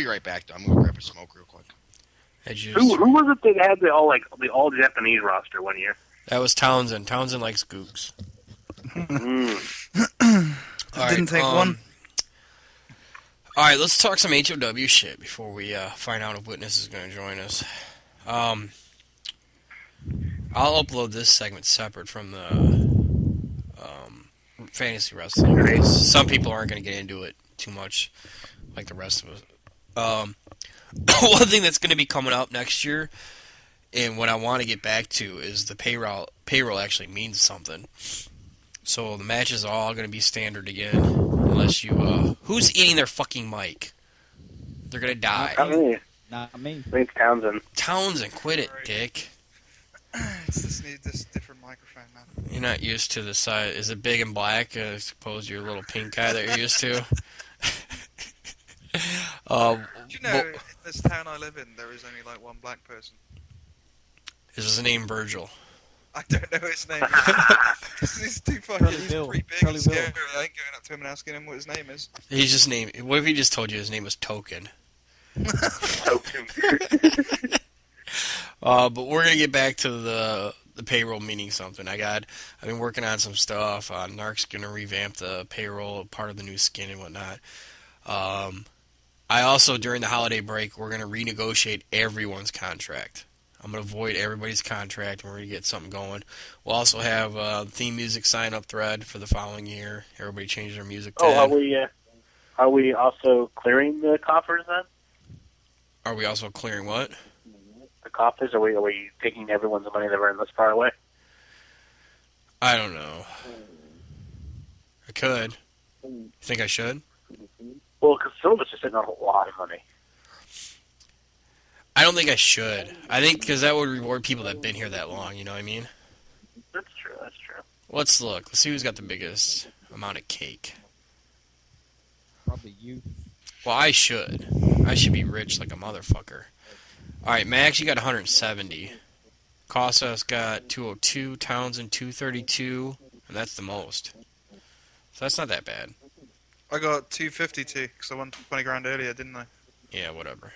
be right back, though. I'm going to grab a smoke real quick. Who was it that had the all Japanese roster one year? That was Townsend. Townsend likes Googs. Didn't take one. All right, let's talk some HOW shit before we find out if Witness is going to join us. I'll upload this segment separate from the fantasy wrestling, because some people aren't going to get into it too much like the rest of us. One thing that's going to be coming up next year, and what I want to get back to, is the payroll. Payroll actually means something. So the matches are all going to be standard again, unless you... who's eating their fucking mic? They're going to die. Not me. I think it's Townsend. Townsend, quit it, dick. It's this different microphone now. You're not used to the size. Is it big and black? I suppose you're a little pink guy that you're used to. Do you know, in this town I live in, there is only like one black person. Is his name Virgil? I don't know his name. He's too fucking, he's pretty big and scary. I ain't going up to him and asking him what his name is. He's just named... What if he just told you his name was Token? Token. But we're going to get back to the payroll meaning something. I've been working on some stuff. Narc's going to revamp the payroll, part of the new skin and whatnot. I also, during the holiday break, we're going to renegotiate everyone's contract. I'm going to void everybody's contract, and we're going to get something going. We'll also have theme music sign-up thread for the following year. Everybody changes their music tab. Are we also clearing the coffers then? Are we also clearing what? The coffers? Are we taking everyone's money that earned this far away? I don't know. I could. You think I should? Well, because some of us are sitting on a lot of money. I don't think I should. I think because that would reward people that have been here that long, you know what I mean? That's true. Let's look. Let's see who's got the biggest amount of cake. Probably you. Well, I should. I should be rich like a motherfucker. Alright, Max, you got 170. Cossa's got 202. Townsend, 232. And that's the most. So that's not that bad. I got 252 because I won 20 grand earlier, didn't I? Yeah, whatever.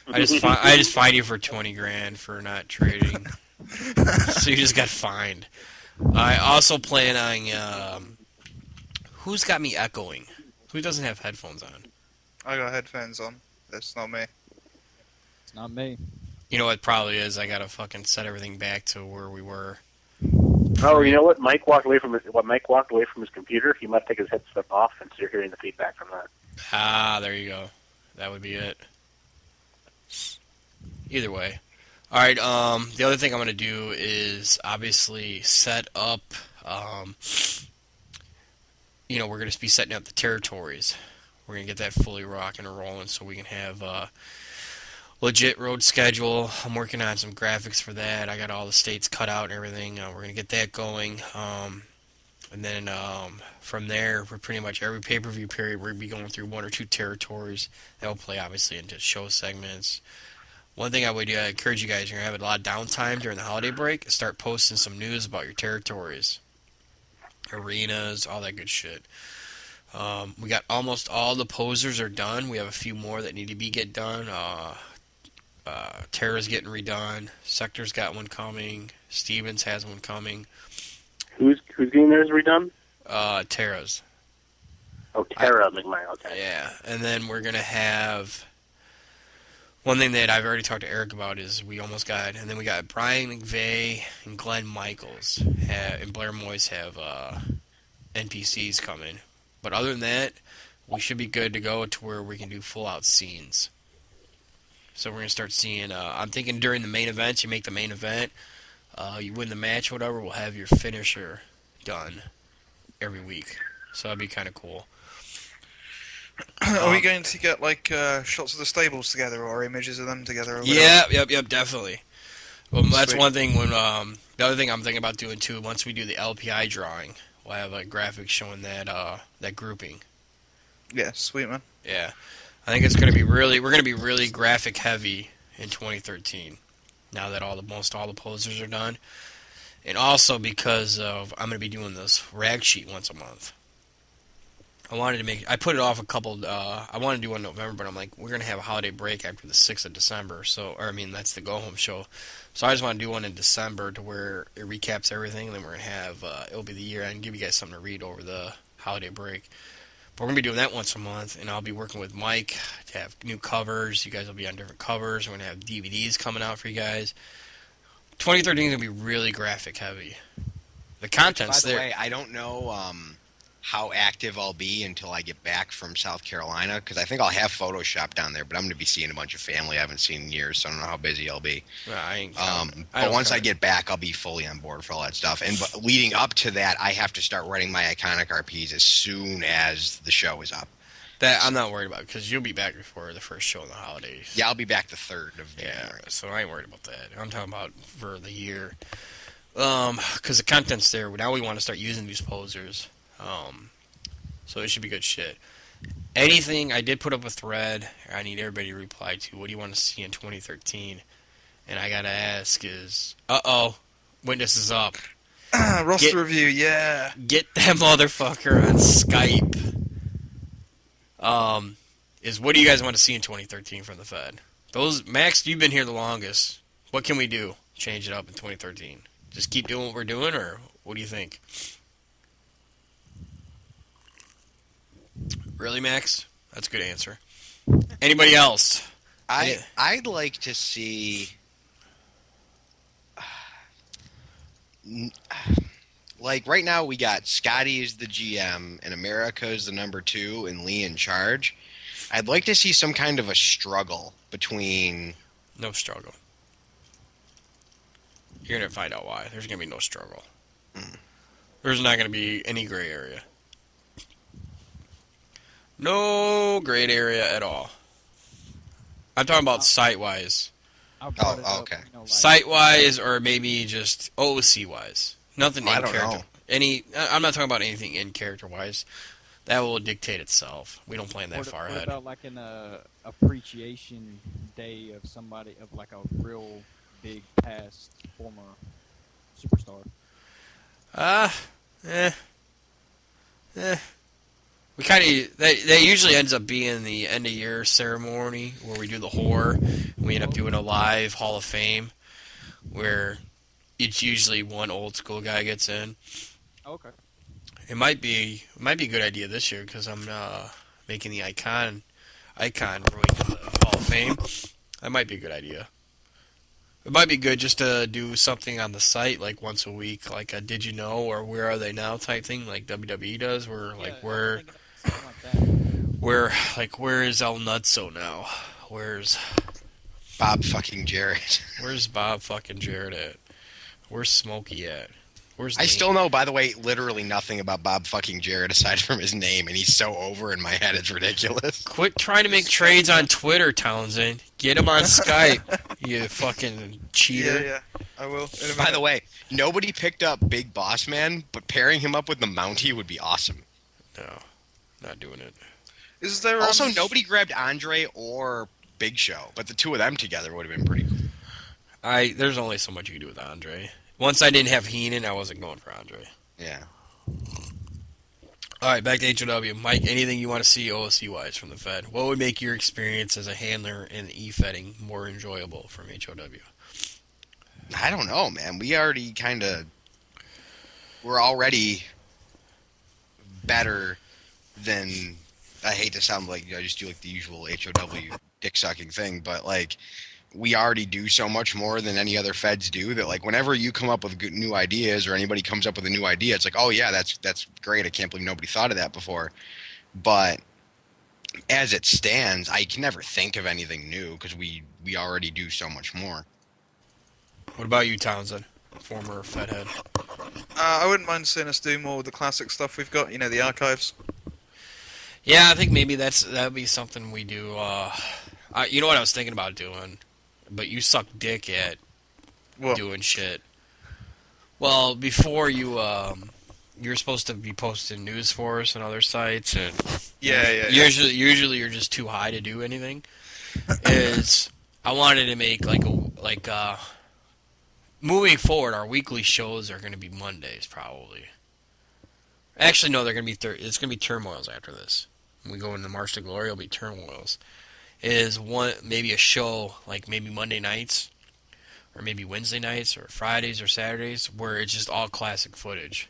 I just fined you for 20 grand for not trading. So you just got fined. I also plan on... who's got me echoing? Who doesn't have headphones on? I got headphones on. That's not me. It's not me. You know what it probably is? I gotta fucking set everything back to where we were. Oh, you know what? Mike walked away from his computer. He might take his headset off, and so you're hearing the feedback from that. Ah, there you go. That would be it. Either way. Alright, the other thing I'm going to do is obviously set up, we're going to be setting up the territories. We're going to get that fully rocking and rolling so we can have a legit road schedule. I'm working on some graphics for that. I got all the states cut out and everything. We're going to get that going. And then from there, for pretty much every pay-per-view period, we're going to be going through one or two territories. That will play, obviously, into show segments. One thing I would encourage you guys, you're going to have a lot of downtime during the holiday break. Start posting some news about your territories. Arenas, all that good shit. We got almost all the posers are done. We have a few more that need to get done. Terra's getting redone. Sector's got one coming. Stevens has one coming. Who's getting theirs redone? Terra's. Oh, Terra McMahon. Okay. Yeah, and then we're gonna have one thing that I've already talked to Eric about is we got Brian McVeigh and Glenn Michaels and Blair Moyes have NPCs coming. But other than that, we should be good to go to where we can do full out scenes. So we're gonna start seeing. I'm thinking during the main events, you make the main event. You win the match, whatever, we'll have your finisher done every week. So that'd be kind of cool. Are we going to get shots of the stables together or images of them together? Or yeah, yep, definitely. Well, that's one thing. When the other thing I'm thinking about doing too, once we do the LPI drawing, we'll have a graphic showing that grouping. Yeah, sweet man. Yeah, I think it's gonna be we're gonna be really graphic heavy in 2013. Now that almost all the posers are done. And also because I'm going to be doing this rag sheet once a month. I wanted to make. I put it off a couple. I wanted to do one in November, but I'm like, we're gonna have a holiday break after the 6th of December. So, or I mean, that's the go home show. So I just want to do one in December to where it recaps everything, and then we're gonna have. It'll be the year end, give you guys something to read over the holiday break. But we're gonna be doing that once a month, and I'll be working with Mike to have new covers. You guys will be on different covers. We're gonna have DVDs coming out for you guys. 2013 is gonna be really graphic heavy. The content's By the there. way, I don't know how active I'll be until I get back from South Carolina, because I think I'll have Photoshop down there, but I'm going to be seeing a bunch of family I haven't seen in years, so I don't know how busy I'll be. I ain't But once I get back, I'll be fully on board for all that stuff. And but leading up to that, I have to start writing my iconic RPs as soon as the show is up. That I'm not worried about because you'll be back before the first show in the holidays. Yeah, I'll be back the 3rd of Yeah, January. so I ain't worried about that. I'm talking about for the year. Because the content's there. Now we want to start using these posers. So it should be good shit. Anything, I did put up a thread I need everybody to reply to. What do you want to see in 2013? And I gotta ask is, witness is up. Roster review, yeah. Get that motherfucker on Skype. Is what do you guys want to see in 2013 from the Fed? Max, you've been here the longest. What can we do? Change it up in 2013. Just keep doing what we're doing, or what do you think? Really, Max? That's a good answer. Anybody else? I'd like to see, like right now we got Scotty as the GM and America is the number 2 and Lee in charge. I'd like to see some kind of a struggle between. No struggle. You're going to find out why. There's going to be no struggle. There's not going to be any gray area. No gray area at all. I'm talking about site-wise. Okay. Site-wise, or maybe just OC-wise. Nothing in I don't character. know. I'm not talking about anything in character-wise. That will dictate itself. We don't plan that What far ahead. about like an appreciation day of somebody, of like a real big past former superstar? We kind of that usually ends up being the end of year ceremony where we do the HOR. We end up doing a live Hall of Fame where it's usually one old school guy gets in. Okay. It might be a good idea this year because I'm making the icon ruin the Hall of Fame. That might be a good idea. It might be good just to do something on the site like once a week, like a Did You Know or Where Are They Now type thing, like WWE does, where where is El Nutso now? Where's Bob fucking Jarrett? Where's Bob fucking Jarrett at? Where's Smokey at? Where's I Nate? still know, by the way, literally nothing about Bob fucking Jarrett aside from his name, and he's so over in my head, it's ridiculous. Quit trying to make trades on Twitter, Townsend. Get him on Skype, you fucking cheater. Yeah, I will. In a By minute. the way, nobody picked up Big Boss Man, but pairing him up with the Mountie would be awesome. No, not doing it. Is there Also, nobody grabbed Andre or Big Show, but the two of them together would have been pretty cool. There's only so much you can do with Andre. Once I didn't have Heenan, I wasn't going for Andre. Yeah. All right, back to HOW. Mike, anything you want to see OSC-wise from the Fed? What would make your experience as a handler in e-Fedding more enjoyable from HOW? I don't know, man. We're already better than, I hate to sound like I just do like the usual HOW dick-sucking thing, but like, we already do so much more than any other feds do that, like, whenever you come up with good new ideas or anybody comes up with a new idea, it's like, oh yeah, that's great. I can't believe nobody thought of that before. But as it stands, I can never think of anything new because we already do so much more. What about you, Townsend, former Fed head? I wouldn't mind seeing us do more with the classic stuff we've got, the archives. Yeah, I think maybe that would be something we do. You know what I was thinking about doing? But you suck dick at What? doing shit. Well, before you're supposed to be posting news for us and other sites, and Yeah. usually you're just too high to do anything. I wanted to make moving forward, our weekly shows are going to be Mondays probably. Actually, no, they're gonna be it's gonna be turmoils after this. When we go into March to Glory, it'll be turmoils. Is one maybe a show like maybe Monday nights or maybe Wednesday nights or Fridays or Saturdays where it's just all classic footage.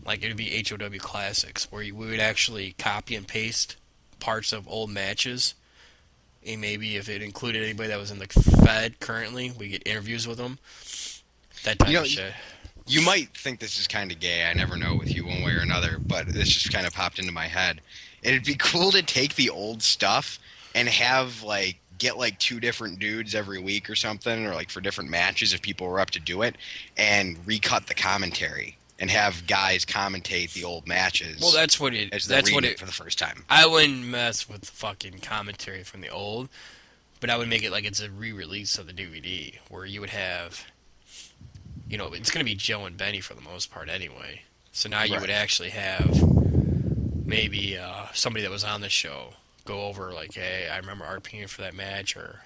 Like it would be HOW classics where we would actually copy and paste parts of old matches. And maybe if it included anybody that was in the Fed currently, we get interviews with them. That type of shit. You might think this is kind of gay. I never know with you one way or another, but this just kind of popped into my head. It'd be cool to take the old stuff and have get 2 different dudes every week or something, or for different matches if people were up to do it, and recut the commentary and have guys commentate the old matches. Well, that's what it. That's what it for the first time. I wouldn't mess with the fucking commentary from the old, but I would make it like it's a re-release of the DVD where you would have. It's going to be Joe and Benny for the most part anyway. So now you would actually have maybe somebody that was on the show go over hey, I remember RPing for that match or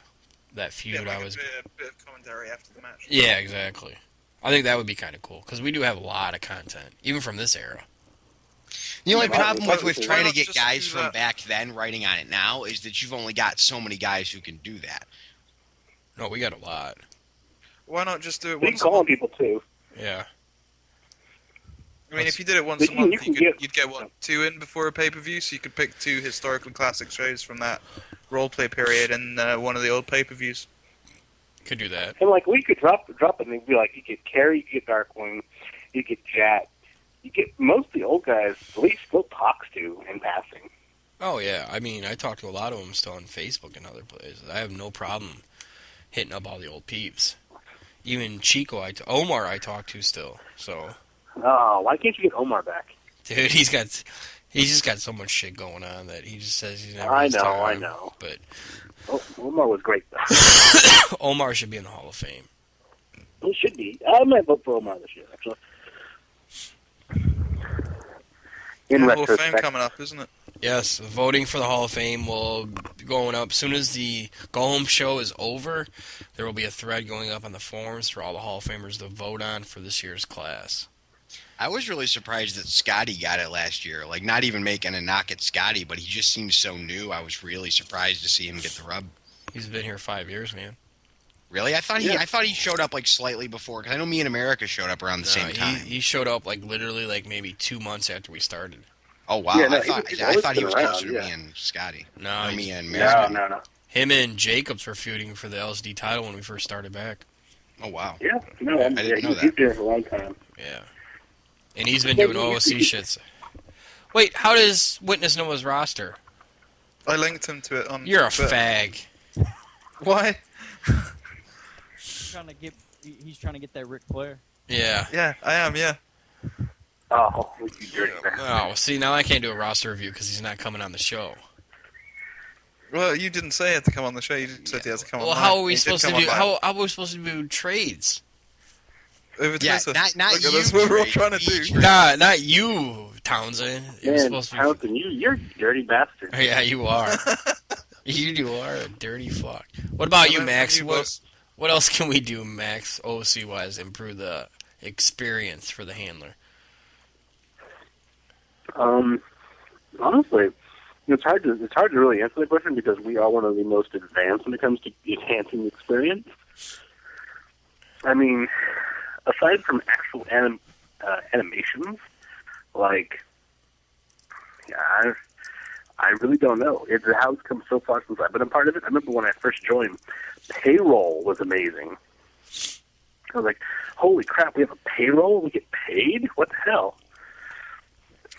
that feud. A bit of commentary after the match. Yeah, exactly. I think that would be kind of cool because we do have a lot of content, even from this era. The only problem with trying to get guys from back then writing on it now is that you've only got so many guys who can do that. No, we got a lot. Why not just do it You once can a call month? people too. Yeah. I mean, if you did it once a month, you'd get 2 in before a pay-per-view, so you could pick 2 historical classic shows from that role-play period and one of the old pay-per-views. Could do that. And we could drop it and it'd be you get Kerry, you get Darkwing, you get Jat, you get most of the old guys, at least still talks to in passing. Oh, yeah. I mean, I talk to a lot of them still on Facebook and other places. I have no problem hitting up all the old peeps. Even Chico, Omar I talk to still, so... Oh, why can't you get Omar back? Dude, he's just got so much shit going on that he just says he's never I has know, time. I know. But Omar was great, though. Omar should be in the Hall of Fame. He should be. I might vote for Omar this year, actually. In Hall of Fame retrospect. coming up, isn't it? Yes, voting for the Hall of Fame will be going up. As soon as the go-home show is over, there will be a thread going up on the forums for all the Hall of Famers to vote on for this year's class. I was really surprised that Scotty got it last year. Not even making a knock at Scotty, but he just seems so new. I was really surprised to see him get the rub. He's been here 5 years, man. Really? I thought he showed up slightly before, because I know me and America showed up around the same time. He showed up literally maybe 2 months after we started. Oh wow! Yeah, no, I thought he was around, closer to yeah. me and Scotty. No, me and America. No. Him and Jacobs were feuding for the LSD title when we first started back. Oh wow! Yeah, no, I didn't know he's that. been there for a long time. Yeah. And he's been doing OOC shits. Wait, how does Witness know his roster? I linked him to it on You're a Twitter. fag. Why? He's trying to get that Ric Flair. Yeah. Yeah, I am, yeah. Oh, you dirty bastard. Oh, see, now I can't do a roster review because he's not coming on the show. Well, you didn't say he had to come on the show, you just said he had to come on Well, mine. how are we He did supposed to come do? on mine. How are we supposed to do trades? Over Yeah, Twitter. not Look, you, that's what we're all Trey, trying to me, do. Trey. Nah, not you, Townsend. It was Man, supposed to be. Townsend, you're a dirty bastard. Oh, yeah, you are. You are a dirty fuck. What about you, I learned Max? from you, boss. What else can we do, Max? OC wise, improve the experience for the handler. Honestly, it's hard to really answer that question because we are one of the most advanced when it comes to enhancing the experience. I mean, aside from actual animations, I really don't know. It's how it's come so far since I've been a part of it. I remember when I first joined, payroll was amazing. I was like, holy crap, we have a payroll? We get paid? What the hell?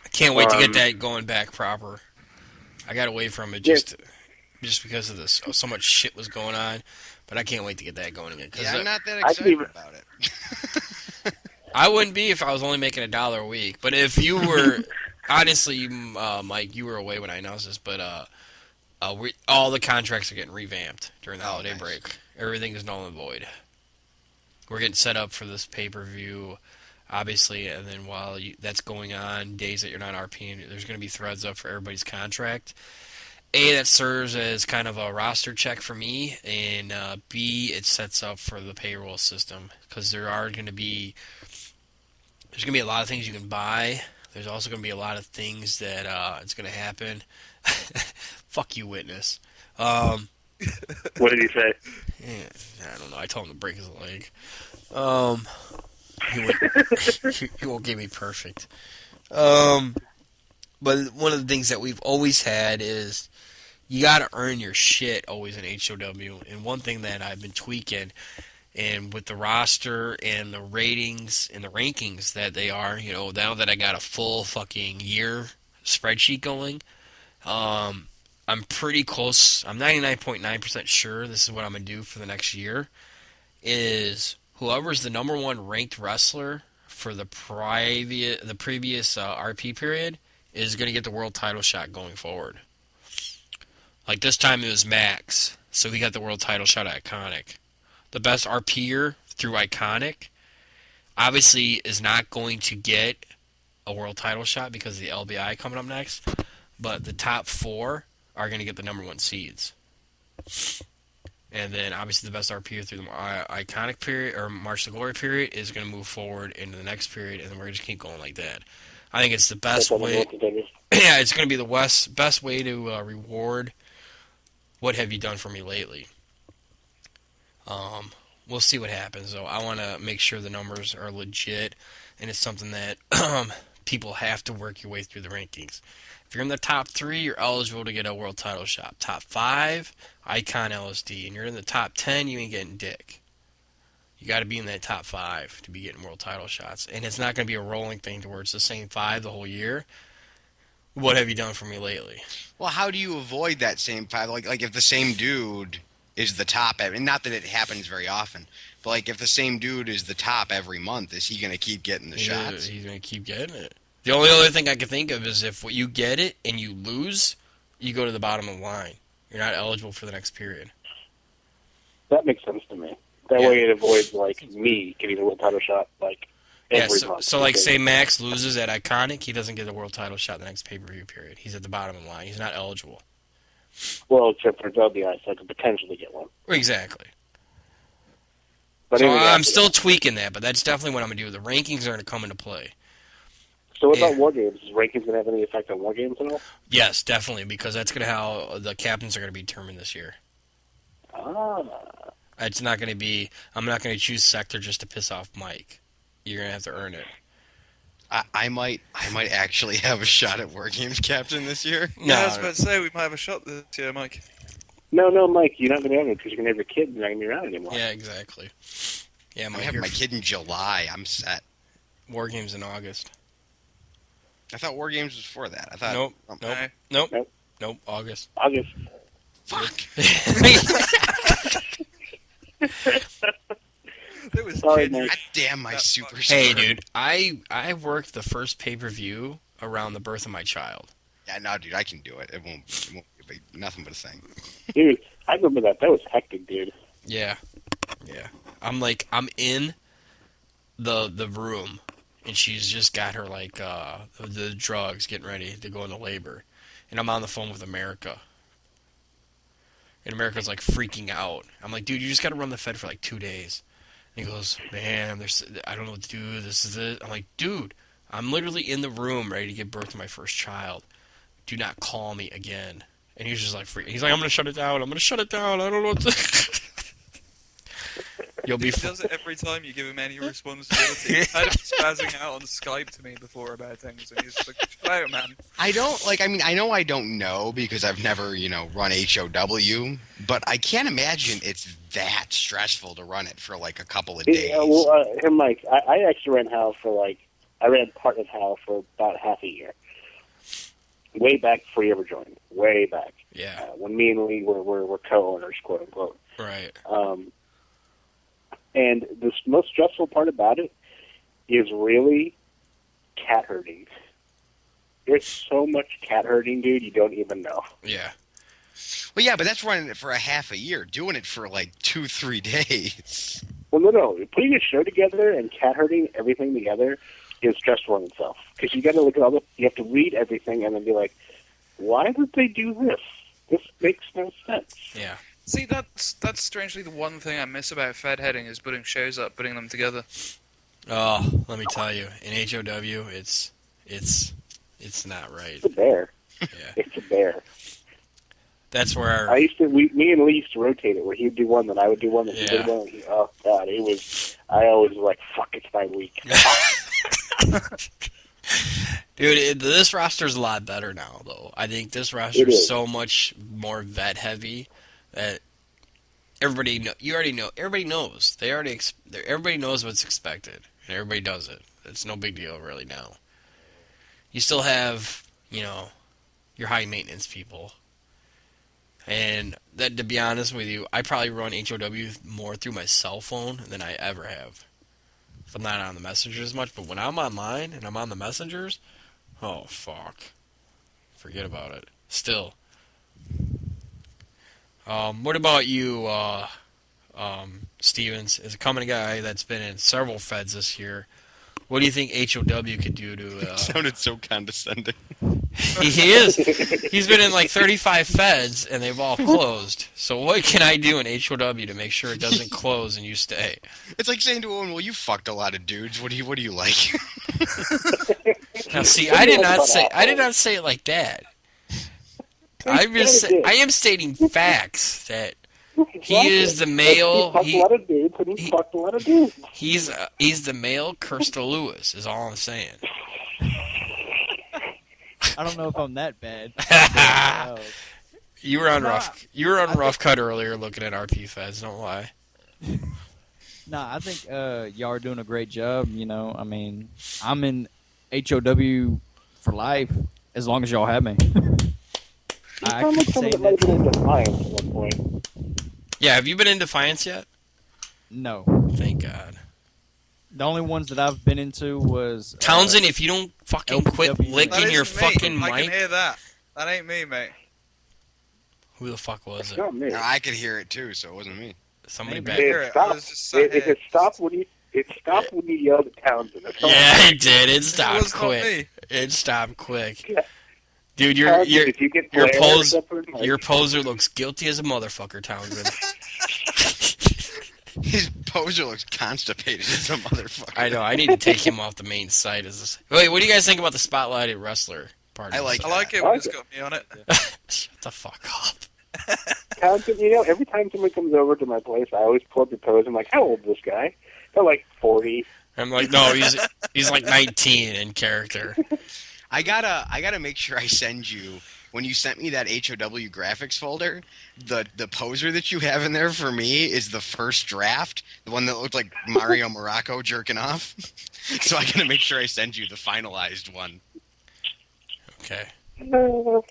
I can't wait to get that going back proper. I got away from it just because of this. So much shit was going on, but I can't wait to get that going again. Yeah, I'm not that I excited even- about it. I wouldn't be if I was only making $1 a week. But if you were, honestly, Mike, you were away when I announced this. But all the contracts are getting revamped during the holiday nice. break. Everything is null and void. We're getting set up for this pay-per-view, obviously, and then while that's going on, days that you're not RPing, there's going to be threads up for everybody's contract. A, that serves as kind of a roster check for me, and B, it sets up for the payroll system, because there are going to be There's going to be a lot of things you can buy. There's also going to be a lot of things that it's going to happen. Fuck you, witness. What did he say? Yeah, I don't know. I told him to break his leg. He won't give me perfect. But one of the things that we've always had is you got to earn your shit always in HOW. And one thing that I've been tweaking, and with the roster and the ratings and the rankings that they are, now that I got a full fucking year spreadsheet going, I'm pretty close. I'm 99.9% sure this is what I'm going to do for the next year, is whoever's the number one ranked wrestler for the previous RP period is going to get the world title shot going forward. Like this time it was Max, so he got the world title shot at Iconic. The best RPer through Iconic obviously is not going to get a world title shot because of the LBI coming up next, but the top 4 are going to get the number 1 seeds. And then obviously the best RPer through the Iconic period or March to Glory period is going to move forward into the next period, and then we're going to just keep going like that. I think it's the best way. Yeah, it's going to be the best way to reward what have you done for me lately. We'll see what happens, though. I want to make sure the numbers are legit, and it's something that people have to work your way through the rankings. If you're in the top 3, you're eligible to get a world title shot. Top 5, Icon LSD. And you're in the top 10, you ain't getting dick. You got to be in that top 5 to be getting world title shots. And it's not going to be a rolling thing to where it's the same 5 the whole year. What have you done for me lately? Well, how do you avoid that same 5? Like if the same dude is the top, and not that it happens very often, but like if the same dude is the top every month, is he going to keep getting the shots? He's going to keep getting it. The only other thing I can think of is if you get it and you lose, you go to the bottom of the line. You're not eligible for the next period. That makes sense to me. That way it avoids, me getting a world title shot, every month. So say Max loses at Iconic, he doesn't get a world title shot the next pay-per-view period. He's at the bottom of the line. He's not eligible. Well, except for WI, so I could potentially get one. Exactly. But so anyway, I'm still tweaking that, but that's definitely what I'm going to do. The rankings are going to come into play. So what about War Games? Is rankings going to have any effect on War Games at all? Yes, definitely, because that's going to how the captains are going to be determined this year. It's not going to be, I'm not going to choose Sector just to piss off Mike. You're going to have to earn it. I might actually have a shot at War Games captain this year. No, I was about to say we might have a shot this year, Mike. No, Mike, you're not going to have it because you're going to have your kid and you're not going to be around anymore. Yeah, exactly. Yeah, I have my kid in July. I'm set. War Games in August. I thought War Games was before that. I thought Nope. August. Fuck. Sorry, Mike. God damn my super. Hey, dude, I worked the first pay-per-view around the birth of my child. Yeah, no, dude, I can do it. It won't be nothing but a thing. Dude, I remember that. That was hectic, dude. Yeah. I'm in the room, and she's just got her the drugs, getting ready to go into labor, and I'm on the phone with America. And America's freaking out. I'm like, dude, you just got to run the Fed for 2 days. And he goes, man, I don't know what to do. This is it. I'm like, dude, I'm literally in the room ready to give birth to my first child. Do not call me again. And he's just freaking. He's like, I'm going to shut it down. I don't know what to... You'll be He does it every time you give him any responsibility. I had him spazzing out on Skype to me before about things, and he's like, chill out, man. I know I don't know because I've never, run HOW, but I can't imagine it's that stressful to run it for a couple of days. Hey, Mike, I actually ran HAL for I ran part of HAL for about half a year. Way back before you ever joined. Way back. Yeah. When me and Lee were co-owners, quote unquote. Right. And the most stressful part about it is really cat herding. There's so much cat herding, dude, you don't even know. Yeah. Well, yeah, but that's running it for a half a year. Doing it for 2-3 days. Well, no. Putting a show together and cat herding everything together is stressful in itself. Because you got to look at you have to read everything and then be like, why did they do this? This makes no sense. Yeah. See, that's strangely the one thing I miss about Fed heading is putting shows up, putting them together. Oh, let me tell you, in HOW, it's not right. It's a bear. Yeah, It's a bear. that's where Me and Lee used to rotate it, where he'd do one, then I would do one, then he did Yeah. one. Oh God, I always was like, fuck, it's my week. Dude, this roster's a lot better now, though. I think this It roster is. is so much more vet heavy that everybody you already know. Everybody knows. Everybody knows what's expected, and everybody does it. It's no big deal really now. You still have, your high maintenance people, and that, to be honest with you, I probably run HOW more through my cell phone than I ever have. I'm not on the messengers as much, but when I'm online and I'm on the messengers, oh fuck, forget about it. Still, what about you, Stevens? As a company guy that's been in several feds this year, what do you think HOW could do to? Sounded so condescending. He is. He's been in like 35 feds and they've all closed. So what can I do in HOW to make sure it doesn't close and you stay? It's like saying to a woman, "Well, you fucked a lot of dudes. What do you like?" Now, see, I did not say it like that. I am stating facts that he is the male. He fucked a lot of dudes, and he fucked a lot of dudes. He's the male Kirsta Lewis. Is all I'm saying. I don't know if I'm that bad. You were on rough. You were on rough cut earlier, looking at RP feds. Don't lie. Nah, I think y'all are doing a great job. I mean, I'm in HOW for life as long as y'all have me. You sound like someone that might have been in Defiance at one point. Yeah, have you been in Defiance yet? No. Thank God. The only ones that I've been into was Townsend, if you don't fucking quit LPW. licking your isn't me. fucking I can mic. hear that. That ain't me, mate. Who the fuck was It's it? not me. I could hear it too, so it wasn't me. Somebody Maybe. back. hear it. I was just sat here. It stopped when you yelled at Townsend. That's all. Yeah, it did. It It stopped was not quick. me. It stopped quick. Yeah. Dude, Townsend, if you get your glare or pose something, like- your poser looks guilty as a motherfucker, Townsend. His poser looks constipated as a motherfucker. I know. I need to take him off the main site. Wait, what do you guys think about the spotlighted wrestler part? I of like this? I like it I when like it's got me on it. Shut the fuck up. Townsend, every time someone comes over to my place, I always pull up the pose. I'm like, how old is this guy? They're like 40. I'm like, no, he's like 19 in character. I gotta make sure I send you, when you sent me that HOW graphics folder, the poser that you have in there for me is the first draft, the one that looked like Mario Morocco jerking off. So I gotta make sure I send you the finalized one. Okay. No,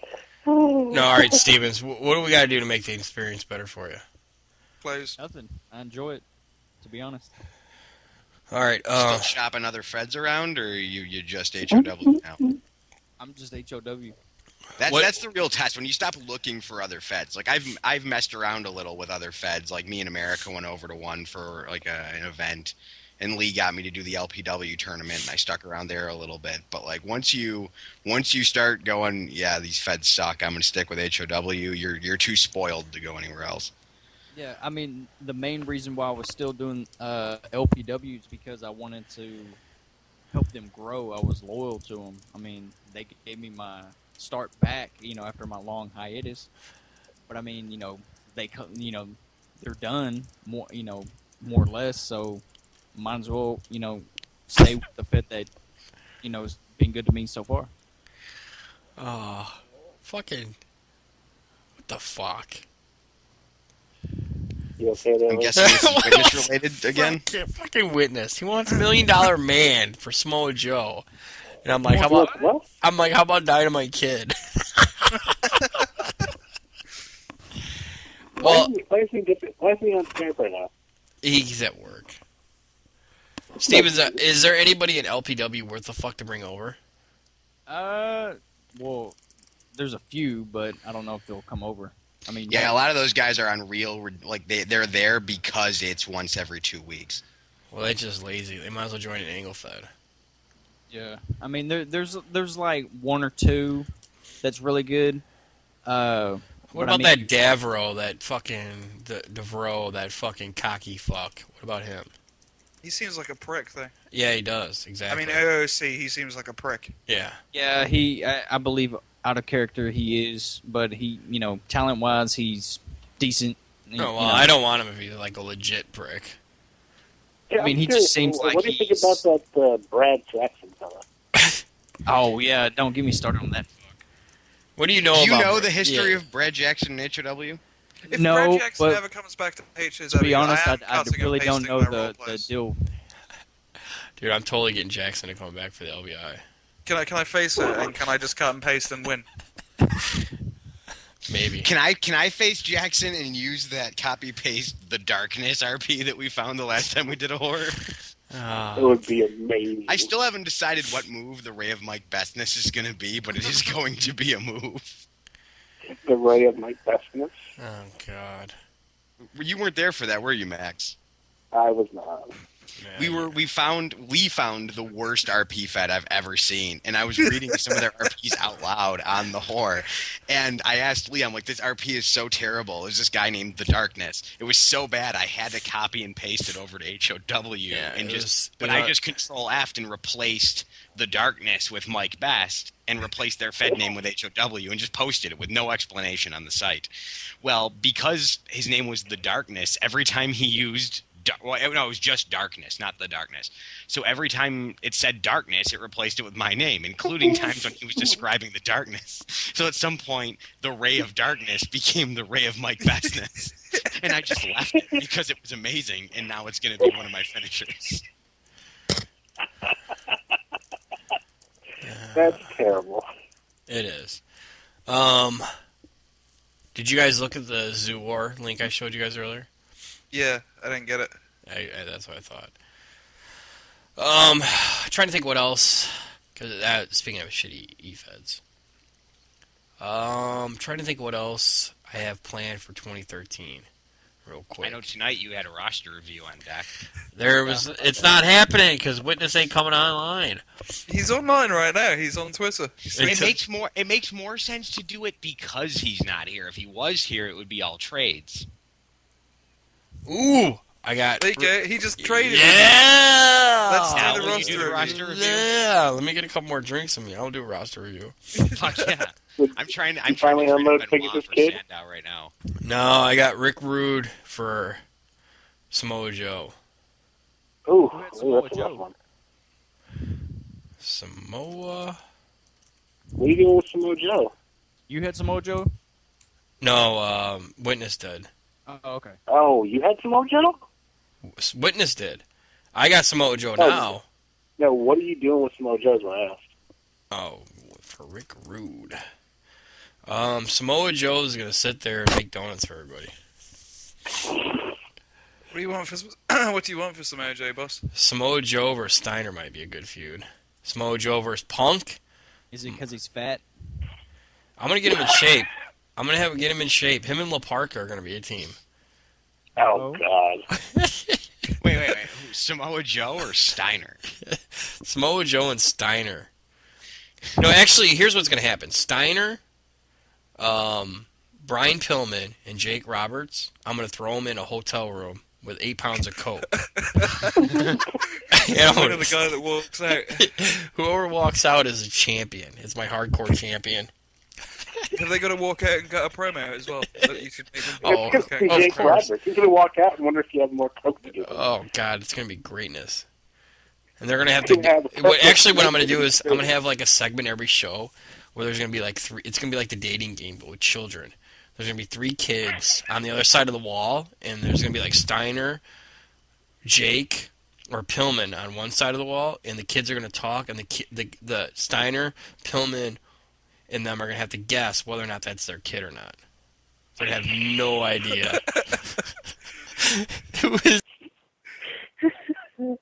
all right, Stevens. What do we gotta do to make the experience better for you? Close. nothing. I enjoy it, to be honest. All right. Still shopping other feds around, or you just HOW now? I'm just HOW. That's the real test. When you stop looking for other feds, like I've messed around a little with other feds. Like me and America went over to one for like an event, and Lee got me to do the LPW tournament, and I stuck around there a little bit. But like once you start going, yeah, these feds suck, I'm gonna stick with HOW. You're too spoiled to go anywhere else. Yeah, I mean, the main reason why I was still doing LPW is because I wanted to help them grow. I was loyal to them. I mean, they gave me my start back, after my long hiatus. But I mean, they're done more, more or less. So might as well, stay with the fit that, has been good to me so far. Fucking. What the fuck? You okay there? I'm Lee? guessing this is witness related again. Fucking witness. He wants $1 Million Man for Samoa Joe, and I'm like, how about? What? I'm like, how about Dynamite Kid? Well, Why is he on Skype right now? he's at work. Stevens, is there anybody in LPW worth the fuck to bring over? Well, there's a few, but I don't know if they'll come over. I mean, Yeah, a lot of those guys are on real, like they're there because it's once every 2 weeks. Well, they're just lazy. They might as well join an Angle Fed. Yeah, I mean, there's like one or two that's really good. What about that Davro, that fucking Devro, that fucking cocky fuck? What about him? He seems like a prick, though. Yeah, he does I exactly. mean, AOC, he seems like a prick. Yeah. Yeah, I believe out of character he is, but he, talent wise, he's decent. Oh, well, I don't want him if he's like a legit prick. Yeah, I mean, I'm he curious, just seems like what do you think he's- about that Brad Jackson fella? Oh yeah, don't get me started on that. What do you know Do you about know the history yeah. of Brad Jackson and HOW? If No, Brad Jackson but ever comes back to HOW, to be honest, I am I cutting and really don't pasting know my the roleplays. deal. Dude, I'm totally getting Jackson to come back for the LBI. Can I face it, and can I just cut and paste and win? Maybe. Can I face Jackson and use that copy paste the darkness RP that we found the last time we did a horror? It would be amazing. I still haven't decided what move the Ray of Mike Bestness is going to be, but it is going to be a move. The ray of my bestness. Oh, God. You weren't there for that, were you, Max? I was not. Man. We found the worst RP fed I've ever seen, and I was reading some of their RPs out loud on the horror, and I asked Lee, I'm like, this RP is so terrible. There's this guy named The Darkness. It was so bad I had to copy and paste it over to HOW, Yeah, and it was- but I just Control F and replaced The Darkness with Mike Best, and replaced their fed name with HOW, and just posted it with no explanation on the site. Well, because his name was The Darkness, every time he used well, no, it was just Darkness, not The Darkness. So every time it said Darkness, it replaced it with my name, including times when he was describing the darkness. So at some point, the Ray of Darkness became the Ray of Mike Bestness. And I just left it because it was amazing, and now it's going to be one of my finishers. That's terrible. It is. Did you guys look at the Zoo War link I showed you guys earlier? Yeah, I didn't get it. That's what I thought. Trying to think what else. Because speaking of shitty e-feds. Trying to think what else I have planned for 2013. Real quick. I know tonight you had a roster review on deck. It's not happening because Witness ain't coming online. He's online right now. He's on Twitter. It makes more sense to do it because he's not here. If he was here, it would be all trades. Ooh, I got. There you go. He just traded. Yeah. Let's Now, do the will you do the roster roster review? Yeah. Let me get a couple more drinks from you. I'll do a roster review. Fuck yeah. I'm trying to finally trade unload Benoit Pegasus for Kid? Sandow right now. No, I got Rick Rude for Samoa Joe. Ooh, Who had that's a Samoa rough Joe? one. Samoa? What are you doing with Samoa Joe? You had some Mojo? No, Witness did. Oh, okay. Oh, you had Samoa Joe? Witness did. I got Samoa Joe Oh. now. No, what are you doing with Samoa Joe is what I asked. Oh, for Rick Rude. Samoa Joe is going to sit there and make donuts for everybody. What do you want for what do you want for Samoa Joe, boss? Samoa Joe versus Steiner might be a good feud. Samoa Joe versus Punk. Is it because he's fat? I'm going to get him in shape. I'm going to get him in shape. Him and La Parka are going to be a team. Oh, God. Wait. Who, Samoa Joe or Steiner? Samoa Joe and Steiner. No, actually, here's what's going to happen. Steiner, Brian Pillman, and Jake Roberts, I'm going to throw them in a hotel room with 8 pounds of coke. Look at the guy that walks out. Whoever walks out is a champion. It's my hardcore champion. Have they got to walk out and get a promo as well? That you should make them Oh, It's okay. just Jake course. Roberts. He's going to walk out and wonder if you have more coke to give him. Oh, God, it's going to be greatness. And they're going to have You have to... a Actually, what I'm going to do is I'm going to have like a segment every show where there's going to be like 3... It's going to be like the dating game, but with children. There's going to be 3 kids on the other side of the wall, and there's going to be like Steiner, Jake, or Pillman on one side of the wall, and the kids are going to talk, and the Steiner, Pillman, and them are going to have to guess whether or not that's their kid or not. They're going to have no idea. Who is...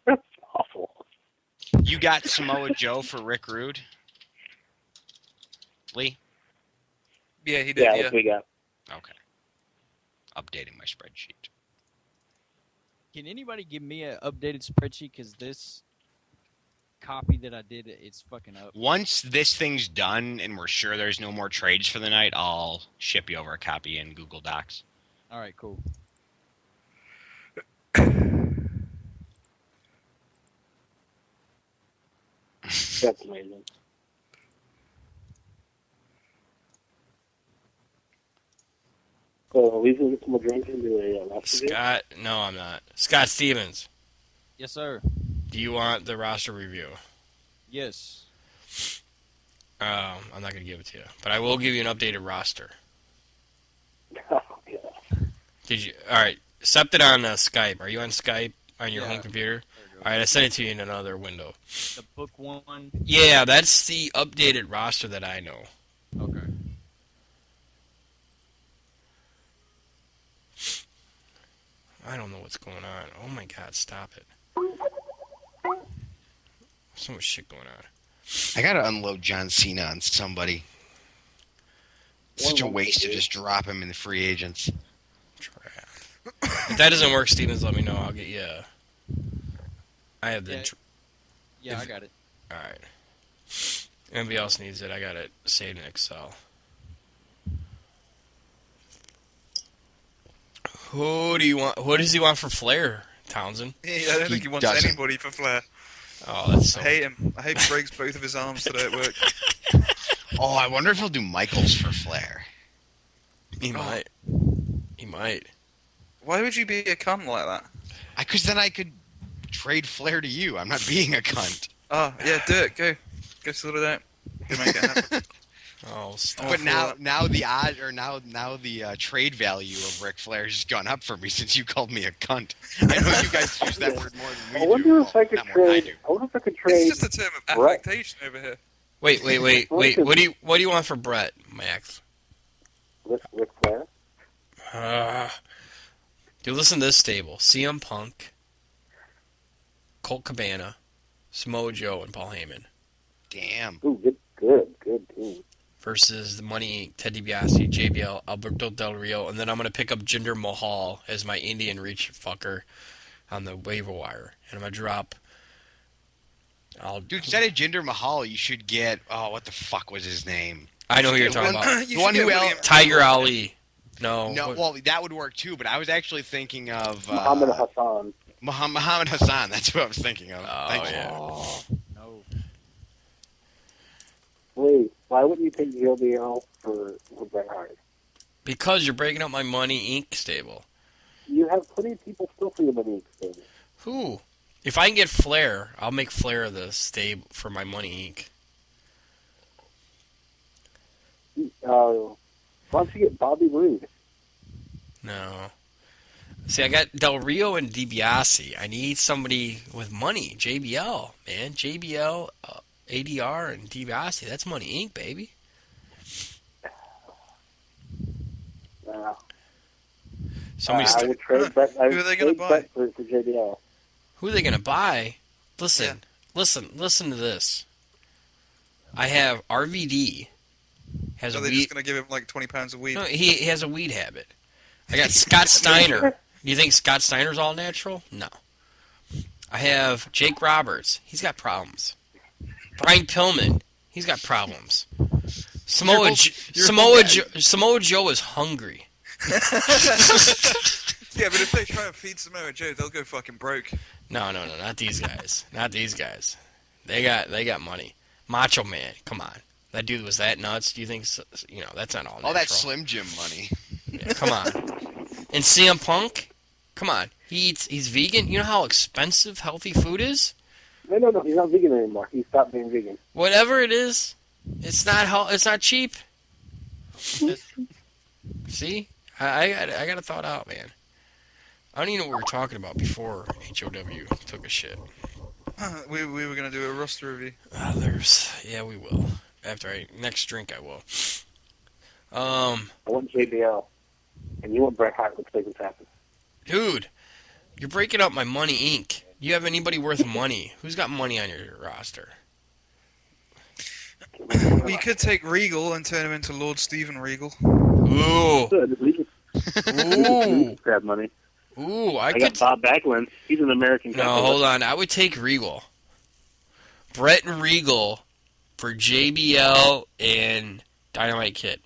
That's awful. You got Samoa Joe for Rick Rude? Lee? Yeah, he did. Yeah, Yeah. that's what we got. Okay. Updating my spreadsheet. Can anybody give me an updated spreadsheet? Because this copy that I did, it's fucking up. Once this thing's done and we're sure there's no more trades for the night, I'll ship you over a copy in Google Docs. All right, cool. That's amazing. So, are we going to get some more drinks into a last review? Scott, no, I'm not. Scott Stevens, Yes, sir. do you want the roster review? Yes. I'm not going to give it to you, but I will give you an updated roster. Oh, yeah. Did you? All right, accept it on Skype. Are you on Skype on your Yeah. home computer? There you go. All right, I sent it to you in another window. The book one. Yeah, that's the updated roster that I know. Okay. I don't know what's going on. Oh my God, stop it. So much shit going on. I gotta unload John Cena on somebody. Such a waste to just drop him in the free agents. Trash. If that doesn't work, Stevens, let me know. I'll get you. I have the. Yeah. Yeah, If- I got it. All right. Anybody else needs it? I got it saved in Excel. Who do you want? What does he want for Flair, Townsend? Yeah, I don't He think he wants doesn't. anybody for Flair. Oh, that's so. I hate him. I hope he breaks both of his arms today at work. Oh, I wonder if he'll do Michaels for Flair. He might. He might. Why would you be a cunt like that? Because then I could trade Flair to you. I'm not being a cunt. Oh, yeah, do it. Go. Go sort it out. Go make it happen. Oh, stop. But for now it. the trade value of Ric Flair has gone up for me since you called me a cunt. I know you guys use that word more than we I do. wonder if Well, I could not more than trade. do. I wonder if I could It's trade. just a term of Brett. affectation over here. Wait. What do you want for Brett, Max? Ric Flair. Dude, listen to this stable: CM Punk, Colt Cabana, Samoa Joe, and Paul Heyman Damn. Ooh, good team. versus the Money Inc., Ted DiBiase, JBL, Alberto Del Rio, and then I'm gonna pick up Jinder Mahal as my Indian Reach fucker on the waiver wire, and I'm gonna drop. Dude, instead of Jinder Mahal, you should get... Oh, what the fuck was his name? I know who you're You talking should about. You The one should who get el- William Tiger Regal. Ali. No. No, well, that would work too, but I was actually thinking of... Muhammad Hassan. Muhammad Hassan, that's who I was thinking of. Oh, Thank you. yeah. No. Wait, why wouldn't you take JBL for Bret Hart? Because you're breaking up my Money Inc. stable. You have plenty of people still for your money extended. Who? If I can get Flair, I'll make Flair the stable for my Money Inc. Why don't you get Bobby Roode? No. See, I got Del Rio and DiBiase. I need somebody with money. JBL, man. JBL, ADR, and DiBiase. That's Money Inc., baby. Somebody's I would trade Bret. I Who are would they gonna trade buy? Bret for JBL. Who are they going to buy? Listen to this. I have RVD. Has Are a they weed. just going to give him like £20 a week? No, he has a weed habit. I got Scott Steiner. Do you think Scott Steiner's all natural? No. I have Jake Roberts. He's got problems. Brian Pillman. He's got problems. Samoa Joe is hungry. Yeah, but if they try and feed Samoa Joe, they'll go fucking broke. No, not these guys. Not these guys. They got money. Macho Man, come on. That dude was that nuts. Do you think that's not all natural? All that Slim Jim money. Yeah, come on. And CM Punk, come on. He's vegan. You know how expensive healthy food is? No, he's not vegan anymore. He stopped being vegan. Whatever it is, it's not cheap. See? I got it thought out, man. I don't even know what we were talking about before HOW took a shit. We were going to do a roster review. Yeah, we will. After next drink, I will. I want JBL, and you want Bret Hart. Let's make this happen. Dude, you're breaking up my Money Inc. You have anybody worth money? Who's got money on your roster? We could take Regal and turn him into Lord Stephen Regal. Ooh, Good. We can grab money. ooh, I got Bob Backlund. He's an American. No, hold on. I would take Regal. Brett and Regal for JBL and Dynamite Kid.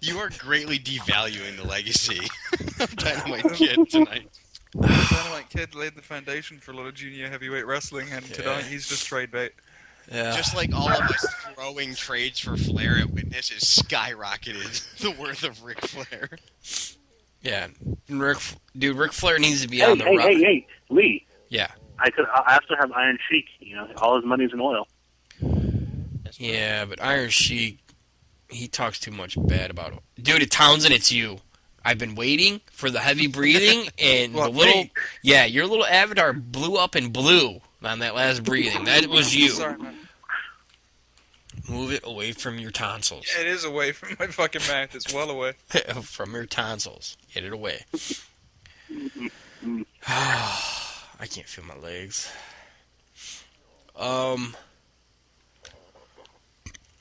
You are greatly devaluing the legacy of Dynamite Kid tonight. Dynamite Kid laid the foundation for a lot of junior heavyweight wrestling, and tonight he's just trade bait. Yeah. Just like all of us throwing trades for Flair at Witness has skyrocketed the worth of Ric Flair. Yeah. Ric Flair needs to be Hey, on the rock. hey, Lee. Yeah. I also have Iron Sheik. You know, all his money's in oil. Yeah, but Iron Sheik, he talks too much bad about it. Dude, Townsend, it's you. I've been waiting for the heavy breathing, and What, the little... me? Yeah, your little avatar blew up and blew on that last breathing. That was you. Sorry, man. Move it away from your tonsils. It is away from my fucking mouth. It's well away. From your tonsils. Get it away. I can't feel my legs. I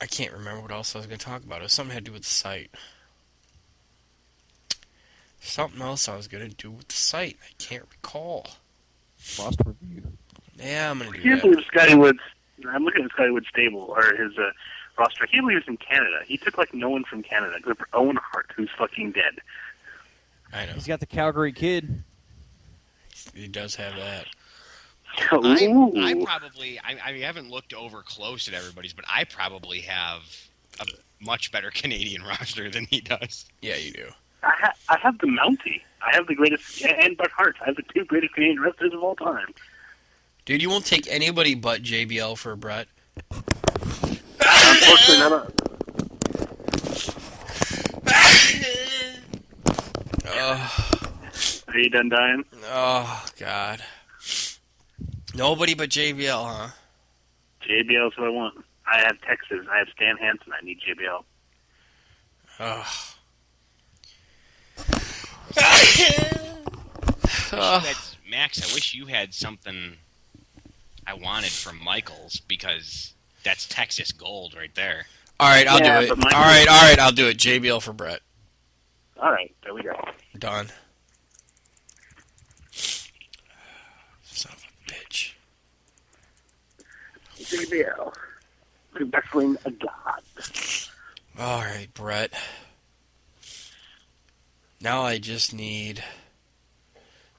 can't remember what else I was going to talk about. It was something had to do with the site. Something else I was going to do with the site. I can't recall. Lost review. Yeah, I'm going to I do can't that. believe Scotty Woods. I'm looking at Scotty Woods' stable or his roster. I can't believe he's in Canada. He took like no one from Canada except for Owen Hart, who's fucking dead. I know. He's got the Calgary Kid. He does have that. Ooh. I probably, I haven't looked over close at everybody's, but I probably have a much better Canadian roster than he does. Yeah, you do. I have the Mountie. I have the greatest, and Bret Hart. I have the two greatest Canadian wrestlers of all time. Dude, you won't take anybody but JBL for Brett. Unfortunately, not. Are you done dying? Oh, God. Nobody but JBL, huh? JBL is what I want. I have Texas. I have Stan Hansen. I need JBL. Max, I wish you had something I wanted from Michaels, because that's Texas gold right there. All right, I'll Yeah, do it. but All Michael- right, I'll do it. JBL for Brett. All right, there we go. Done. Son of a bitch. JBL. Wrestling a god. All right, Brett. Now I just need...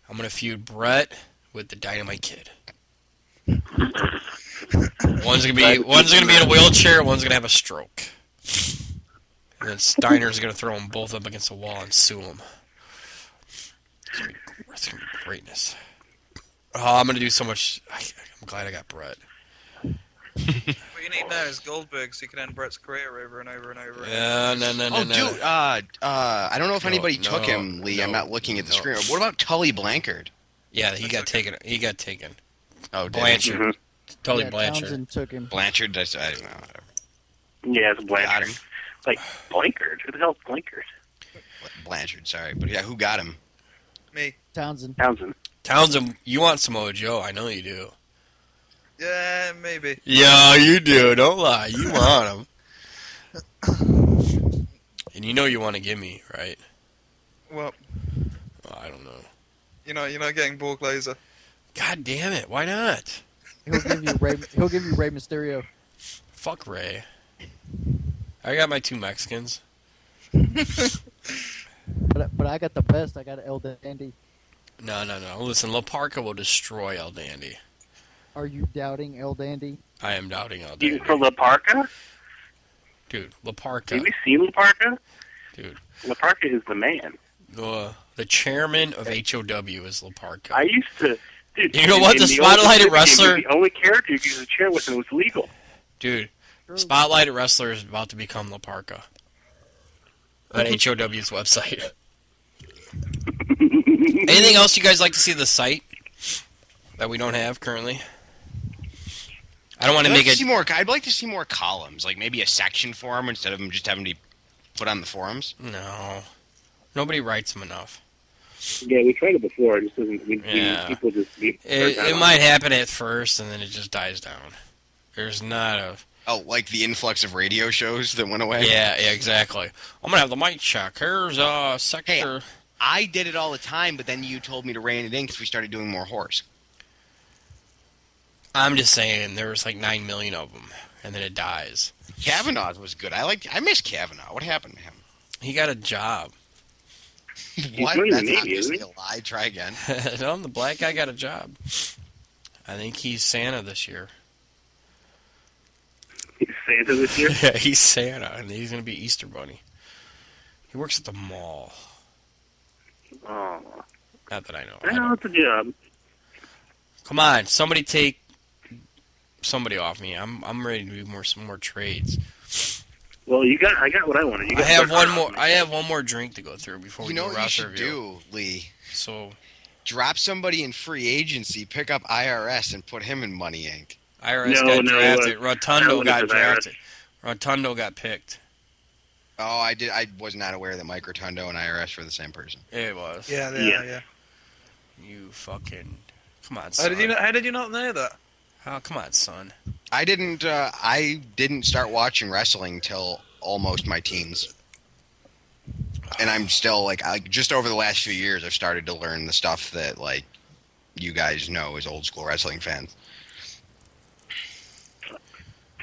I'm going to feud Brett with the Dynamite Kid. One's gonna be in a wheelchair. One's gonna have a stroke. And then Steiner's gonna throw them both up against the wall and sue him. It's gonna be greatness. Oh, I'm gonna do so much. I'm glad I got Brett. What you need now is Goldberg, so you can end Brett's career over and over and over. No. Dude, I don't know if anybody No, took him, Lee. I'm no, not looking at the no. screen. What about Tully Blanchard? Yeah, he got taken. He got taken. Oh, did he? Blanchard. Mhm. Tully Yeah, Blanchard. Townsend took him. Blanchard? I don't know. Whatever. Yeah, it's Blanchard. Got him. Like, Blankard? Who the hell's Blankard? Blanchard, sorry. But yeah, who got him? Me. Townsend. Townsend, you want Samoa Joe? I know you do. Yeah, maybe. Yeah, you do. Don't lie. You want him. And you know you want to give me, right? Well, Oh, I don't know. you're not getting Borg Laser. God damn it! Why not? He'll give you Ray. He'll give you Rey Mysterio. Fuck Ray. I got my two Mexicans. But I got the best. I got El Dandy. No. Listen, La Parca will destroy El Dandy. Are you doubting El Dandy? I am doubting El You Dandy. from La Parca? Dude, La Parca. Have you seen La Parca? Dude. La Parca is the man. The chairman of HOW is La Parca. I used to... Dude, You know what? The old spotlighted Pacific game, wrestler- The only character you could use a chair with and it was legal. Dude, Spotlighted Wrestler is about to become La Parca. On HOW's website. Anything else you guys like to see the site that we don't have currently? I don't want to make it. I'd like to see more columns, like maybe a section for them instead of them just having to be put on the forums. No. Nobody writes them enough. Yeah, we tried it before. It just doesn't... Yeah. People just... It might happen at first, and then it just dies down. There's not a... Oh, like the influx of radio shows that went away? Yeah, exactly. I'm going to have the mic check. Here's sector... I did it all the time, but then you told me to rein it in because we started doing more horse. I'm just saying, there was like 9 million of them, and then it dies. Kavanaugh's was good. I miss Kavanaugh. What happened to him? He got a job. What? joining the That's Navy, obviously isn't a lie. Try again. No, the black guy got a job. I think he's Santa this year. He's Santa this year. Yeah, he's Santa, and he's going to be Easter Bunny. He works at the mall. Oh, Not that I know. I know it's a job. Come on, somebody take somebody off me. I'm ready to do some more trades. Well, I got what I wanted. You I got have Brett one Hart more. off me. I have one more drink to go through before You we know do what you roster should review. do, Lee? So Drop somebody in free agency, pick up IRS, and put him in Money Inc. IRS No, got no, drafted. I Rotundo wouldn't got have IRS. drafted. Rotundo got picked. Oh, I did. I was not aware that Mike Rotundo and IRS were the same person. It was. Yeah, they Yeah. are, yeah. You fucking. Come on, How son. did you not know that? Oh, come on, son. I didn't start watching wrestling till almost my teens, and I'm still like just over the last few years I've started to learn the stuff that like you guys know as old school wrestling fans.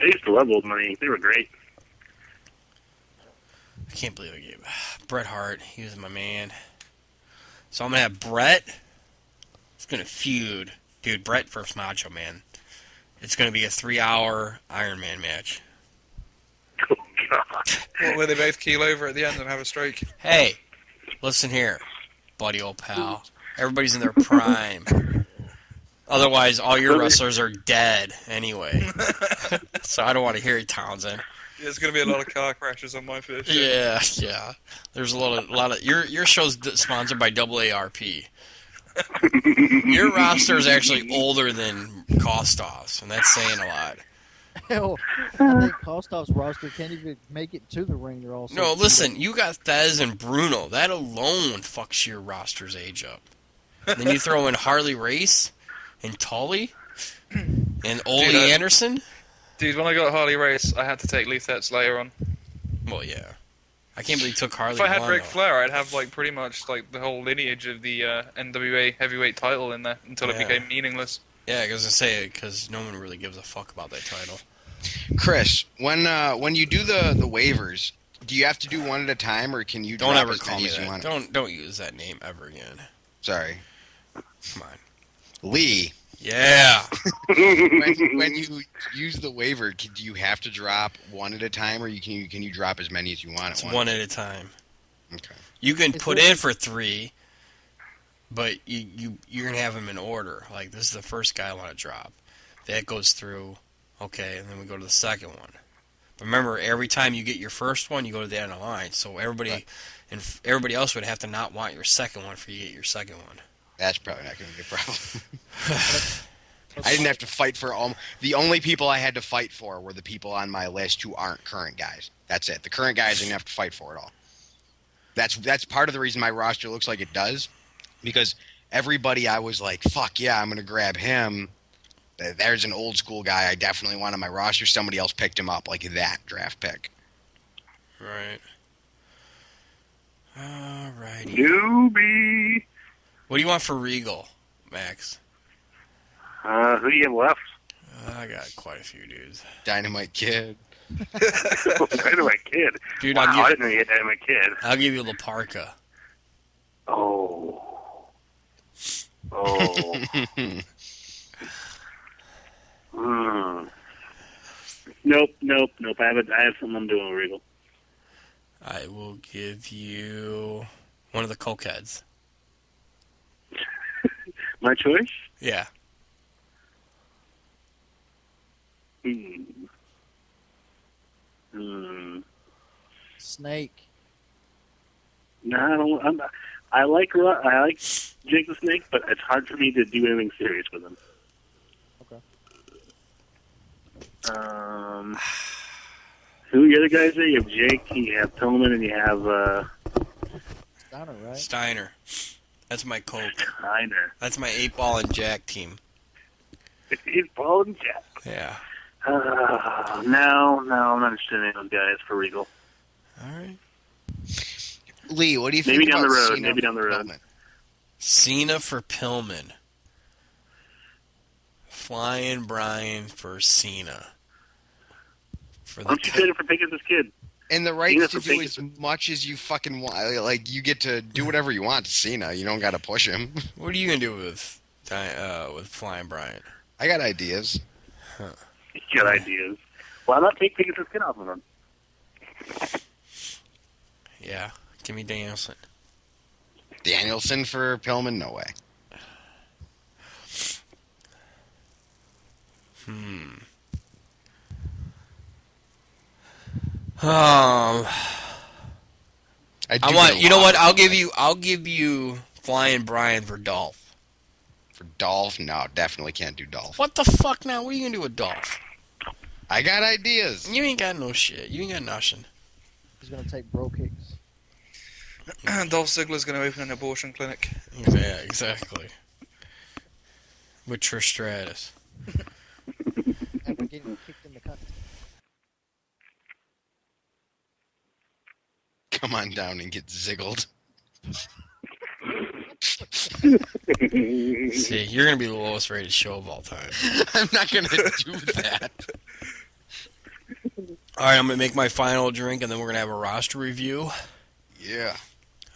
I used to love Old Money. They were great. I can't believe I gave Bret Hart. He was my man. So I'm gonna have Bret. It's gonna feud, dude. Bret versus Macho Man. It's gonna be a 3-hour Iron Man match. Oh God. What, where they both keel over at the end and have a stroke? Hey, listen here, buddy, old pal. Everybody's in their prime. Otherwise, all your wrestlers are dead anyway. So I don't want to hear it, Townsend. Yeah, there's going to be a lot of car crashes on my first show. Yeah. There's a lot of your show's sponsored by AARP. Your roster is actually older than Kostov's, and that's saying a lot. Hell, I think Kostov's roster can't even make it to the ring. They're all No, listen, you got Thez and Bruno. That alone fucks your roster's age up. And then you throw in Harley Race and Tully and Ole Dude, Anderson. Dude, when I got Harley Race, I had to take Lethet's later on. Well, yeah. I can't believe he took Harley. If I had one, Ric though. Flair, I'd have like pretty much like the whole lineage of the NWA heavyweight title in there until it Yeah. became meaningless. Yeah, I was gonna say it because no one really gives a fuck about that title. Chris, when you do the waivers, do you have to do one at a time, or can you Don't drop ever as call many me as you that. want? Don't use that name ever again. Sorry, Come on. Lee. Yeah. when you use the waiver, do you have to drop one at a time, or can you drop as many as you want It's at once? one at a time. Okay. You can Is put there- in for 3, but you're gonna have them in order. Like this is the first guy I want to drop. That goes through. Okay, and then we go to the second one. But remember, every time you get your first one, you go to the end of the line. So everybody and everybody else would have to not want your second one for you to get your second one. That's probably not going to be a problem. I didn't have to fight for all. The only people I had to fight for were the people on my list who aren't current guys. That's it. The current guys I didn't have to fight for at all. That's part of the reason my roster looks like it does, because everybody I was like, fuck yeah, I'm going to grab him. There's an old school guy I definitely want on my roster. Somebody else picked him up, like that draft pick. Right. Alrighty. Newbie. What do you want for Regal, Max? Who do you have left? I got quite a few dudes. Dynamite Kid. Dynamite Kid. Dude, Wow, I I'll didn't know you had Dynamite Kid. give you La Parka. Oh. Oh. Nope. I have something I'm doing with Regal. I will give you one of the cokeheads. My choice? Yeah. Snake. No, I don't. I like Jake the Snake, but it's hard for me to do anything serious with him. Okay. Who are the other guys there? You have Jake, you have Pillman, and you have Steiner, right? Steiner. That's my coke. Steiner. That's my 8-ball and Jack team. He's Paul and Jack. Yeah. No, I'm not interested in any of those guys for Regal. All right. Lee, what do you think Maybe down about the road, Cena maybe down the road. Pillman? Cena for Pillman. Flying Brian for Cena. For Why don't you trade him for Pickens' kid? And the rights Cena's to the do biggest- as much as you fucking want. Like, you get to do whatever you want to Cena. You don't got to push him. What are you gonna do with Flying Brian? I got ideas. Good ideas. Why not take the skin off of him? Yeah, give me Danielson. Danielson for Pillman? No way. I want. You know what? I'll give you Flying Brian for Dolph. For Dolph? No, definitely can't do Dolph. What the fuck now? What are you gonna do with Dolph? I got ideas. You ain't got no shit. You ain't got nothing. He's gonna take bro kicks. Dolph Ziggler's going to open an abortion clinic. Yeah, exactly. With Trish Stratus. And we're getting kicked in the cunt. Come on down and get ziggled. See, you're gonna be the lowest rated show of all time. I'm not going to do that. All right, I'm gonna make my final drink, and then we're gonna have a roster review. Yeah.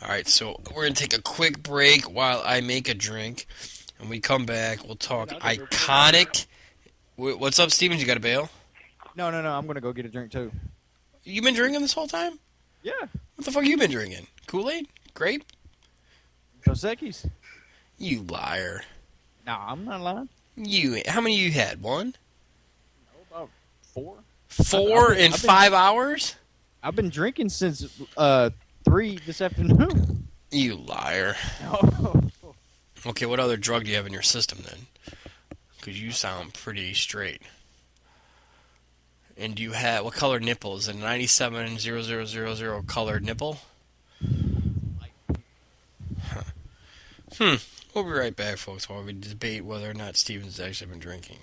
All right, so we're gonna take a quick break while I make a drink, and we come back. We'll talk iconic. What's up, Stevens? You got a bail? No, I'm gonna go get a drink too. You been drinking this whole time? Yeah. What the fuck you been drinking? Kool-Aid? Grape? Dos Equis. You liar! Nah, I'm not lying. How many you had? One? About 4. 4 in I've been- 5 hours? I've been drinking since 3 this afternoon. You liar! Okay, what other drug do you have in your system then? Because you sound pretty straight. And do you have, what color nipple? Is it a 970000 colored nipple? We'll be right back, folks, while we debate whether or not Steven's actually been drinking.